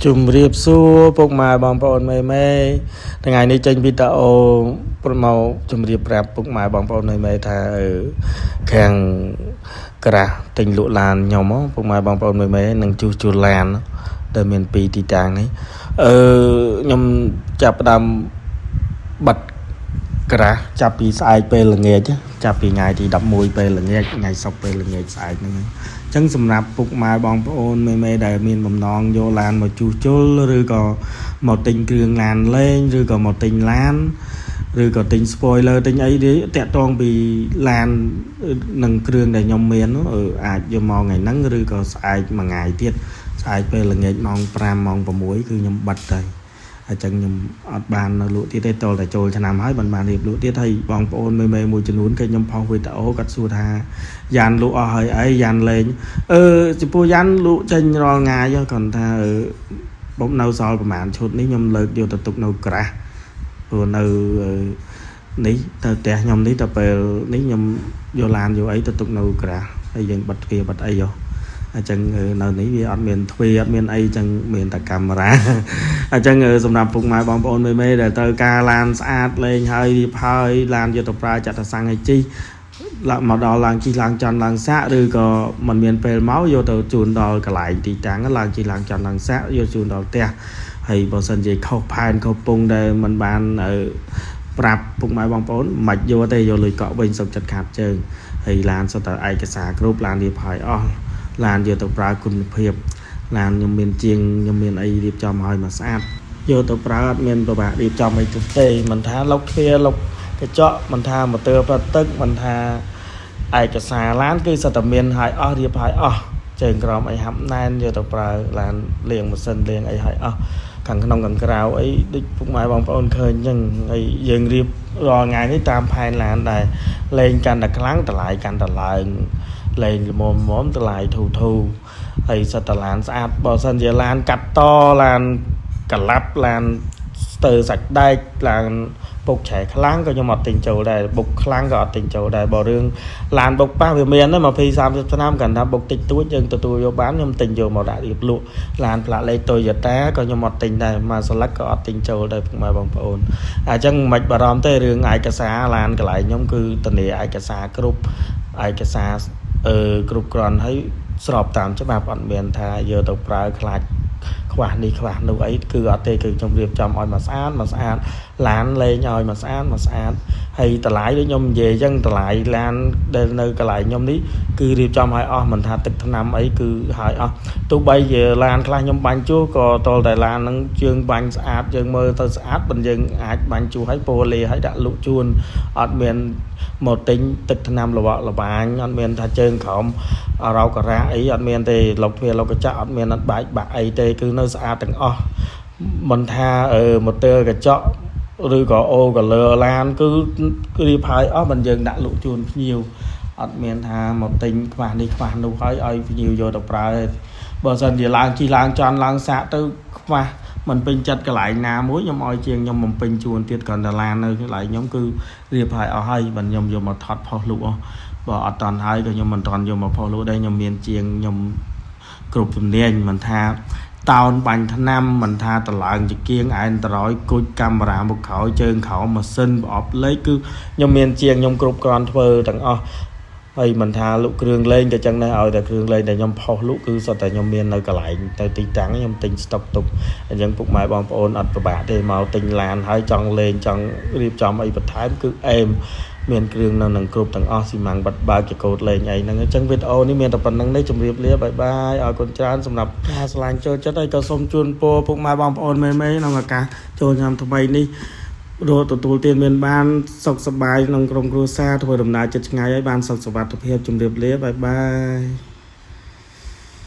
ជំរាបសួរពុកម៉ែបងប្អូនមេថ្ងៃនេះចេញវីដេអូប្រមកជំរាបប្រាប់ពុកម៉ែបងប្អូនមេថាខាងក្រាស់ទិញលក់ឡានខ្ញុំពុកម៉ែបងប្អូនមេនឹងជួសជុលឡានដែលមាន2ទីតាំងនេះខ្ញុំចាប់ផ្ដើមបិទក្រាស់ចាប់ពីស្អែកពេលល្ងាចចាប់ពីថ្ងៃទី11ពេលល្ងាចថ្ងៃសុក្រពេលល្ងាចស្អែកហ្នឹងអញ្ចឹងសម្រាប់ពុកម៉ែបងប្អូនមេដែលមានបំណងយកឡានមកជួសជុលឬក៏មកទិញគ្រឿងឡានលេងឬក៏មកទិញឡានឬក៏ទិញ spoiler ទិញអីតាក់ទងពីឡាននិងគ្រឿងដែលខ្ញុំមានអាចយកមកថ្ងៃហ្នឹងឬក៏ស្អែកមួយថ្ងៃទៀតស្អែកពេលល្ងាចម៉ោង5ម៉ោង6គឺខ្ញុំបិទទៅអញ្ចឹងខ្ញុំអត់បាននៅលក់ទៀតទេតលតែចូលឆ្នាំហើយមិនបានរៀបលក់ទៀតហើយបងប្អូនមេមួយចំនួនគេខ្ញុំផុសវីដេអូគាត់សួរថាយ៉ានលក់អស់ហើយអីយ៉ានលេងចំពោះយ៉ានលក់ចេញរាល់ថ្ងៃគាត់ថាបំនៅសល់ប្រហែលឈុតនេះខ្ញុំលើកយកទៅទុកនៅក្រាស់ព្រោះនៅនេះទៅផ្ទះខ្ញុំនេះទៅពេលនេះខ្ញុំយកឡានយកអីទៅទុកនៅក្រាស់ហើយយើងបិទទ្វារបិទអីអញ្ចឹងនៅនេះវាអត់មានទ្វារអត់មានអីអញ្ចឹងមានតែកាមេរ៉ាអញ្ចឹងសម្រាប់ពុកម៉ែបងប្អូនមេដែលត្រូវការឡានស្អាតលេងហើយរៀបហើយឡានយកទៅប្រើចាត់តាសាំងឲ្យជីមកដល់ឡើងជីឡើងចន់ឡើងសាក់ឬក៏មិនមានពេលមកយកទៅជូនដល់កន្លែងទីតាំងឡើងជីឡើងចន់ឡើងសាក់យកជូនដល់ផ្ទះហើយបើសិនជាខុសផែនខុសពងដែលមិនបានប្រាប់ពុកម៉ែបងប្អូនមិនយកទេយកលុយកក់វិញសុខចិត្តខាត់ជើងហើយឡានសុទ្ធតែឯកសារគ្រប់ឡានរៀបហើយអស់ឡានយកទៅប្រើគុណភាពឡានខ្ញុំមានជាងខ្ញុំមានអីរៀបចំឲ្យមកស្អាតយកទៅប្រើអត់មានប្របាក់រៀបចំអីទេមិនថាលុកទ្វារលុកកញ្ចក់មិនថាម៉ូទ័រផ្លាស្ទិកមិនថាឯកសារឡានគឺសុទ្ធតែមានឲ្យអស់រៀបឲ្យអស់ជើងក្រោមអីហាប់ណែនយកទៅប្រើឡានលាងម៉ាស៊ីនលាងអីឲ្យអស់ខាងក្នុងខាងក្រៅអីដូចពុកម៉ែបងប្អូនឃើញអញ្ចឹងហើយយើងរៀបរាល់ថ្ងៃនេះតាមផែនឡានដែរលេងកាន់តែខ្លាំងតម្លៃកាន់តែឡើងលេងល្មមតម្លៃធូហើយសិតតឡានស្អាតបើសិនជាឡានកាត់តឡានកឡាប់ឡានស្ទើរសាច់ដែកឡានពុកឆែខ្លាំងក៏ខ្ញុំអត់ទិញចូលដែរបុកខ្លាំងក៏អត់ទិញចូលដែរបើរឿងឡានបុកប៉ះវាមានណា20-30ឆ្នាំកាន់តែបុកតិចតួចយើងទទួលយកបានខ្ញុំទិញយកមកដាក់រៀបលក់ឡានផ្លាកលេខ Toyota ក៏ខ្ញុំអត់ទិញដែរមកស្លឹកក៏អត់ទិញចូលដែរពុកម៉ែបងប្អូនអញ្ចឹងមិនបារម្ភទេរឿងឯកសារឡានកន្លែងខ្ញុំគឺធានាឯកសារគ្រប់ឯកសារគ្រប់គ្រាន់ហើយស្របតាមច្បាប់អត់មានថាយកទៅប្រើខ្លាចខ្វះនេះខ្វះនោះអីគឺអត់ទេគឺខ្ញុំរៀបចំឲ្យមកស្អាតឡានលេងឲ្យមកស្អាតហើយតម្លៃដូចខ្ញុំនិយាយអញ្ចឹងតម្លៃឡានដែលនៅកន្លែងខ្ញុំនេះគឺរៀបចំឲ្យអស់មិនថាទឹកថ្នាំអីគឺឲ្យអស់ទោះបីជាឡានខ្លះខ្ញុំបាញ់ជួសក៏តលតែឡានហ្នឹងជើងបាញ់ស្អាតយើងមើលទៅស្អាតប៉ុន្តែយើងអាចបាញ់ជួសឲ្យពណ៌លេឲ្យដាក់លក់ជូនអត់មានមកទិញទឹកថ្នាំលវកលបាញអត់មានថាជើងក្រោមរោគការ៉ាអីអត់មានទេលុកទ្វារលុកកញ្ចក់អត់មានអត់បែកបាក់អីទេគឺនៅស្អាតទាំងអស់មិនថាម៉ូទ័រកញ្ចក់ឬក៏អូកលឺឡានគឺរៀបហើយអស់មិនយើងដាក់លក់ជូនភ្ញៀវអត់មានថាមកទិញខ្វះនេះខ្វះនោះហើយឲ្យភ្ញៀវយកទៅប្រើទេបើសិនជាឡើងជីឡើងចន់ឡើងសាក់ទៅខ្វះមិនពេញចិត្តកន្លែងណាមួយខ្ញុំឲ្យជាងខ្ញុំបំពេញជួនទៀតគ្រាន់តែឡាននៅកន្លែងខ្ញុំគឺរៀបហើយអស់ហើយបើខ្ញុំយកមកថត់ផុសលក់អស់បើអត់តាន់ហើយក៏ខ្ញុំមិនតាន់យកមកផុសលក់ដែរខ្ញុំមានជាងខ្ញុំគ្រប់ជំនាញមិនថាតោនបាញ់ថ្នាំមិនថាតឡើងជាគៀងឯនតរយគុជកាមេរ៉ាមុខក្រោយជើងក្រោមម៉ាស៊ីនប្រអប់លេខគឺខ្ញុំមានជាងខ្ញុំគ្រប់គ្រាន់ធ្វើទាំងអស់ហើយមិនថាលក់គ្រឿងលេងក៏ចឹងដែរឲ្យតែគ្រឿងលេងដែលខ្ញុំផុសលក់គឺសុទ្ធតែខ្ញុំមាននៅកន្លែងទៅទីតាំងខ្ញុំទិញស្តុកទុកអញ្ចឹងពុកម៉ែបងប្អូនអត់ពិបាកទេមកទិញឡានហើយចង់លេងចង់រៀបចំអីបន្ថែមគឺអេមមានគ្រឿងនៅនឹងគ្រប់ទាំងអស់ស៊ីម៉ាំងបាត់បើកជាកូដលេងអីហ្នឹងអញ្ចឹងវីដេអូនេះមានតែប៉ុណ្្នឹងទេជម្រាបលាបាយបាយអរគុណច្រើនសម្រាប់ការឆ្លាញ់ចូលចិត្តហើយក៏សូមជូនពរពុកម៉ែបងប្អូនមេក្នុងឱកាសចូលឆ្នាំថ្មីនេះរកទទួលទានមានបានសុខសប្បាយក្នុងក្រុមគ្រួសារធ្វើដំណើរជិតឆ្ងាយឲ្យបានសុខសុវត្ថិភាពជម្រាបលាបាយបាយ